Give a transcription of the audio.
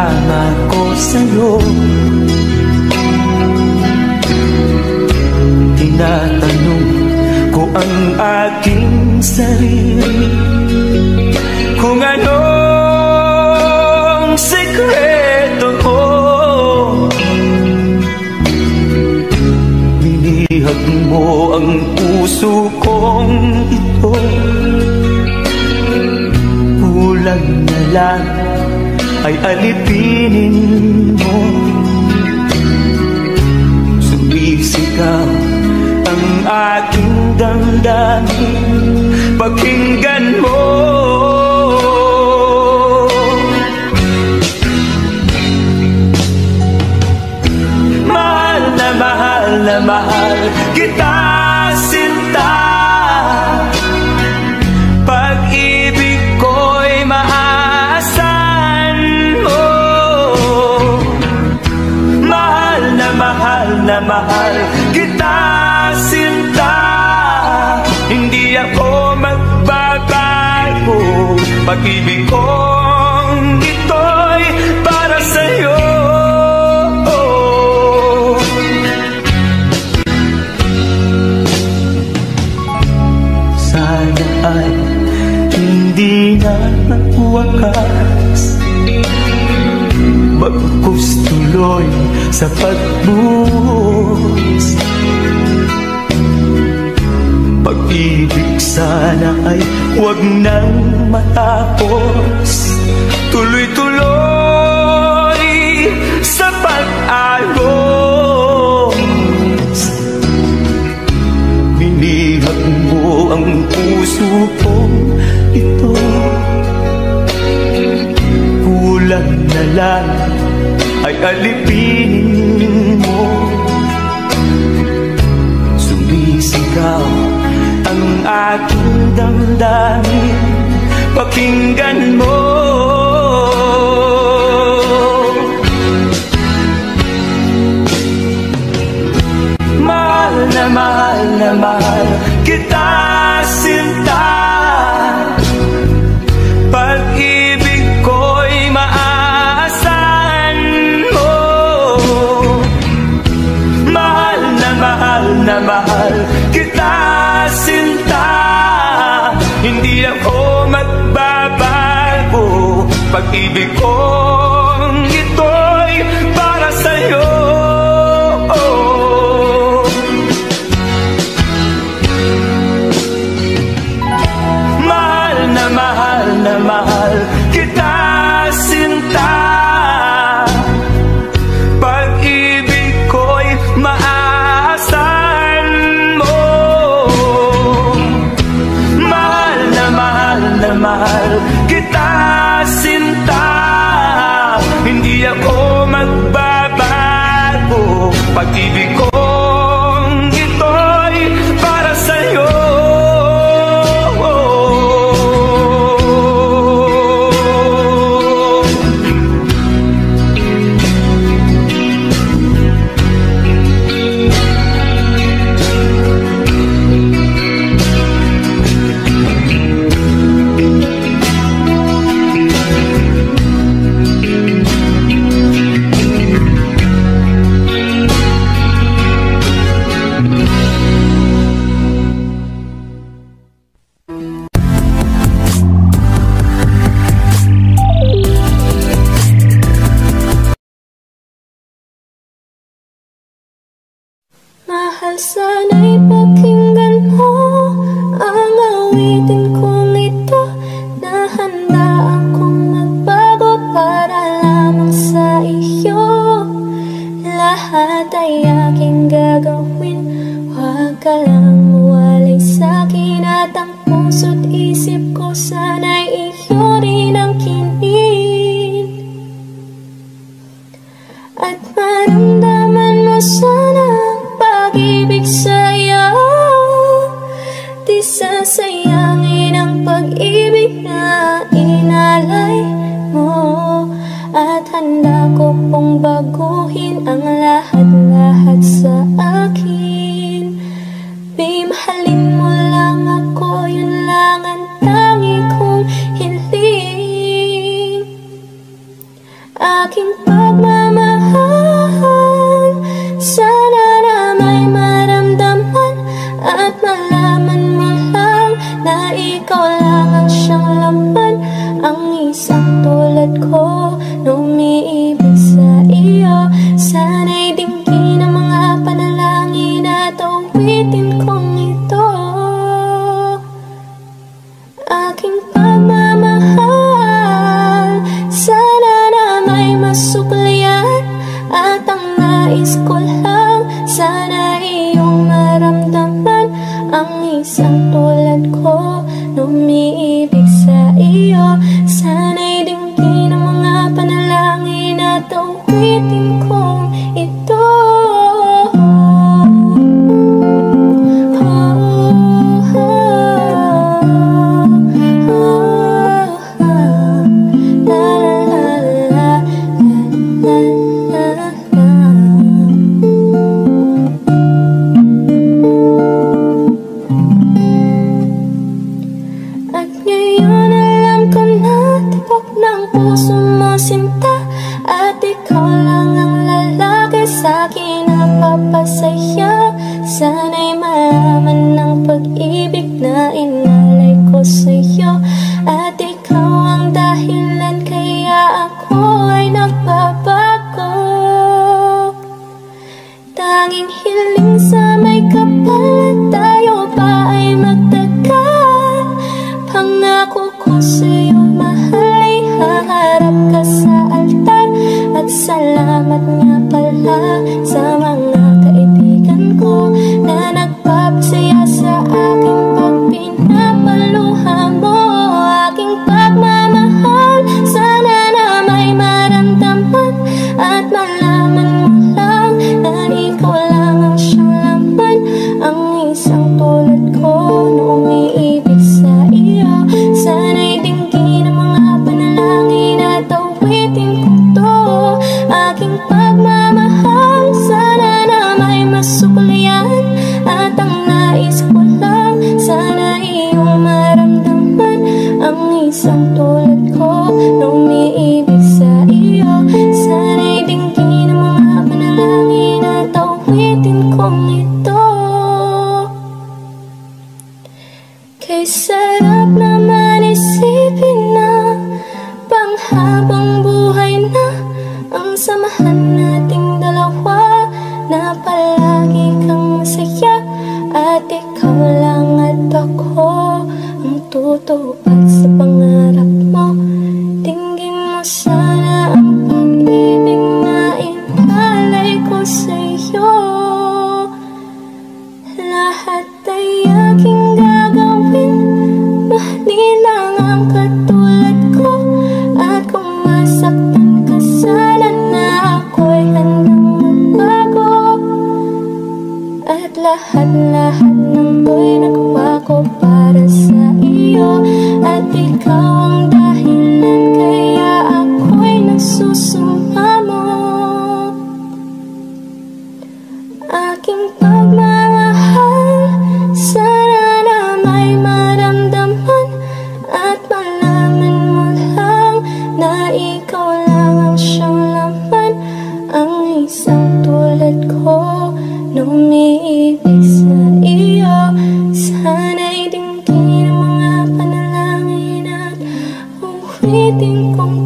isasama ko sa'yo. Tinatanong ko ang aking sarili kung anong sekreto ko. Binihag mo ang puso kong ito. Kulang na lang ay alipinin mo. Sumisigaw ang aking damdamin, pakinggan mo. Mahal na mahal na mahal kita, sinta. Pag-ibig ko'y maaasahan mo. Mahal na mahal na mahal kita, sinta. Hindi ako magbabago. Pag-ibig kong ito'y para sa'yo. Sana ay hindi na wakas, bagkus tuloy sa pagbuhos. Pag-ibig sana ay huwag nang matapos, tuloy-tuloy sa pag-agos. Binihag mo ang puso kong ito. Kulang na lang ay alipinin mo. Sumisigaw ang aking damdamin, pakinggan mo. Mahal na mahal na mahal kita, sinta. Pag-ibig ko'y maaasahan mo. Mahal na mahal na mahal kita, sinta. Hindi ako magbabago. Pag-ibig kong ito'y para sa'yo. Mahal na mahal na mahal kita, sinta. Pag-ibig ko'y maaasahan mo. Mahal na mahal na mahal kita, sinta. Hindi ako magbabago. Pag-ibig kong ito'y para sa'yo. Mahal, sana'y pakinggan mo ang awitin kong ito, na handa akong magbago para lamang sa iyo. Lahat ay aking gagawin, huwag ka lang mawalay sa'kin. At ang puso't isip ko sana'y iyo rin ang kinin. At maramdaman mo sana pag-ibig sa'yo, siyang laman. Ang isang tulad ko na umiibig sa iyo. Sana'y dinggin ang mga panalangin at awitin kong ito. Aking pagmamahal, sana na may masuklayan. At ang nais ko lang, sana iyong maramdaman. Ang isang tulad ko na umiibig sa iyo. Sana'y dinggin ang mga panalangin at awitin kong ito. At ikaw lang ang lalaki sa'kin na papasaya. Sana'y malaman ng pag-ibig na inalay ko sa'yo. At ikaw ang dahilan kaya ako ay nagbabago. Tanging hiling sa may kapal, tayo ba ay magtagal? Pangako ko sa'yo, mahal, ay haharap ka sa altar. At salamat nga pala sa mga kaibigan ko na nagpapasaya sa aking pagpinapaluha mo. Aking pagmamahal, sana na may maramdaman at malaman mo lang na ikaw lang ang siyang laman. Ang isang tulad ko na umiibig sa iyo. Sana'y dinggin ang mga panalangin at awitin ko to. Aking pagmamahal, sana na may masuklayan. At ang nais ko lang, sana iyong maramdaman. Ang isang tulad ko na umiibig sa iyo. Sana'y dinggin ang mga panalangin at awitin kong ito. Kay sarap naman isipin na panghabang buhay na ang samahan nating dalawa, na palagi kang masaya. At ikaw lang at ako ang tutupad sa pangarap mo. Dinggin mo sana ang pag-ibig na inalay ko sa'yo. Lahat ay aking gagawin, mahalin lang ang katulad ko. At kung masaktan ka sana na ako'y handang magbago. At lahat-lahat ng to'y nagawa ko para sa iyo. At ikaw ang dahilan kaya ako'y nagsusumamo. Aking pagmamahal, sana na may maramdaman at malaman mo lang na ikaw lang ang siyang laman. Ang isang tulad ko na umiibig sa iyo. Sana'y dinggin ang mga panalangin at awitin kong